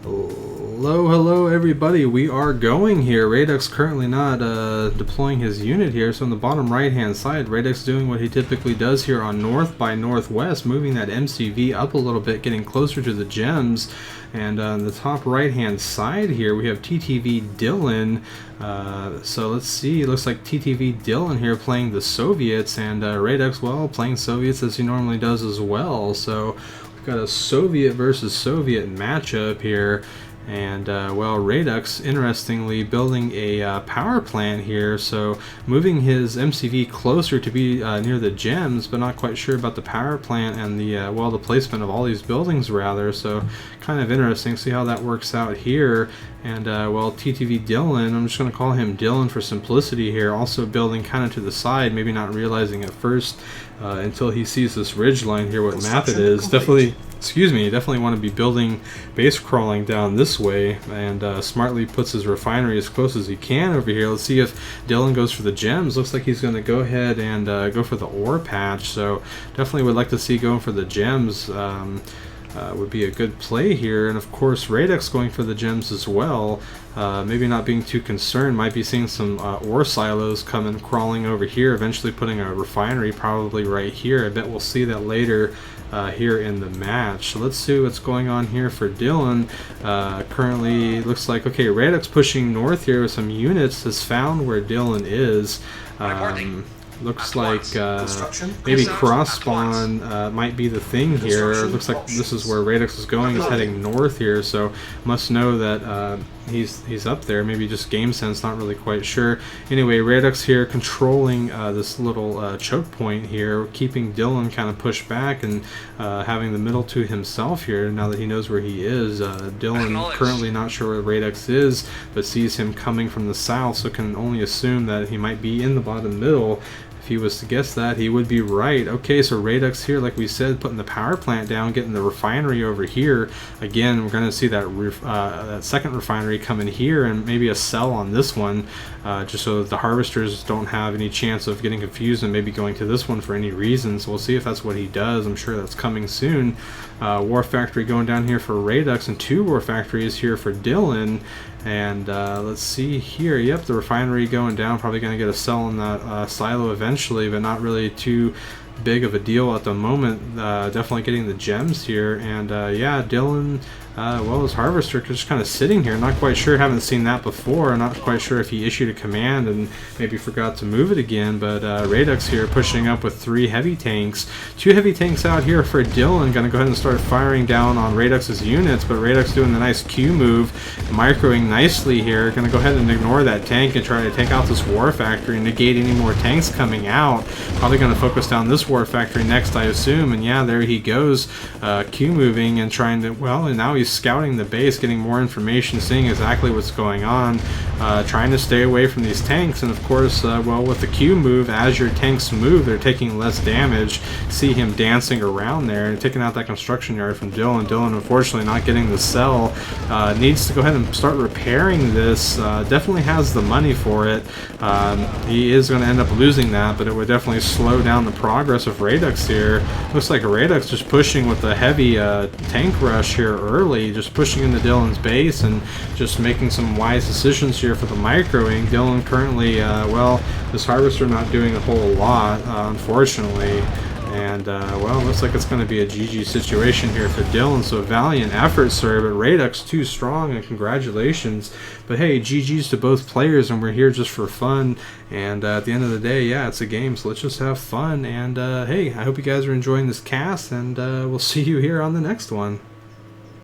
Hello everybody, we are going here. Radux currently not deploying his unit here, so on the bottom right hand side, Radux doing what he typically does here on north by northwest, moving that MCV up a little bit, getting closer to the gems. And on the top right hand side here, we have TTVDillon. So let's see, it looks like TTVDillon here playing the Soviets, and Radux, well, playing Soviets as he normally does as well. So we've got a Soviet versus Soviet matchup here. And well, Radux, interestingly, building a power plant here, so moving his MCV closer to be near the gems, but not quite sure about the power plant and the well, the placement of all these buildings rather. So kind of interesting. See how that works out here. And well, TTVDillon, I'm just going to call him Dylan for simplicity here, also building kind of to the side, maybe not realizing at first until he sees this ridge line here what map it is. Definitely want to be building base crawling down this way, and smartly puts his refinery as close as he can over here. Let's see if Dylan goes for the gems. Looks like he's going to go ahead and go for the ore patch, so definitely would like to see going for the gems. Would be a good play here, and of course Radux going for the gems as well. Maybe not being too concerned, might be seeing some ore silos coming crawling over here, eventually putting a refinery probably right here. I bet we'll see that later here in the match. So let's see what's going on here for Dylan. Currently looks like, okay, Radux pushing north here with some units, has found where Dylan is. Looks like maybe cross spawn might be the thing here. Looks like this is where Radux is going. He's heading north here, so must know that he's up there. Maybe just game sense, not really quite sure. Anyway, Radux here controlling this little choke point here, keeping Dylan kind of pushed back and having the middle to himself here now that he knows where he is. Dylan currently not sure where Radux is, but sees him coming from the south, so can only assume that he might be in the bottom middle. If he was to guess that, he would be right. Okay, so Radux here, like we said, putting the power plant down, getting the refinery over here. Again, we're going to see that that second refinery coming here, and maybe a cell on this one, just so that the harvesters don't have any chance of getting confused and maybe going to this one for any reason. So we'll see if that's what he does. I'm sure that's coming soon. War factory going down here for Radux, and 2 war factories here for Dylan. And let's see here, yep, the refinery going down, probably going to get a cell in that silo eventually, but not really too big of a deal at the moment. Definitely getting the gems here. And yeah, Dylan, well, his harvester just kind of sitting here, not quite sure, haven't seen that before, not quite sure if he issued a command and maybe forgot to move it again. But Radux here pushing up with 3 heavy tanks, 2 heavy tanks out here for Dylan, gonna go ahead and start firing down on Radux's units, but Radux doing the nice Q move, microing nicely here, gonna go ahead and ignore that tank and try to take out this war factory, negate any more tanks coming out. Probably gonna focus down this war factory next, I assume. And yeah, there he goes, Q moving and trying to, well, and now he's scouting the base, getting more information, seeing exactly what's going on, trying to stay away from these tanks. And of course, well, with the Q move, as your tanks move, they're taking less damage. See him dancing around there and taking out that construction yard from Dylan. Dylan, unfortunately, not getting the cell. Needs to go ahead and start repairing this. Definitely has the money for it. He is going to end up losing that, but it would definitely slow down the progress of Radux here. Looks like Radux just pushing with a heavy tank rush here early, just pushing into Dylan's base and just making some wise decisions here for the microing. Dylan currently, well, this harvester not doing a whole lot, unfortunately. And, well, looks like it's going to be a GG situation here for Dylan. So valiant effort, sir, but Radux too strong, and congratulations. But hey, GG's to both players, and we're here just for fun. And at the end of the day, yeah, it's a game, so let's just have fun. And, hey, I hope you guys are enjoying this cast, and we'll see you here on the next one.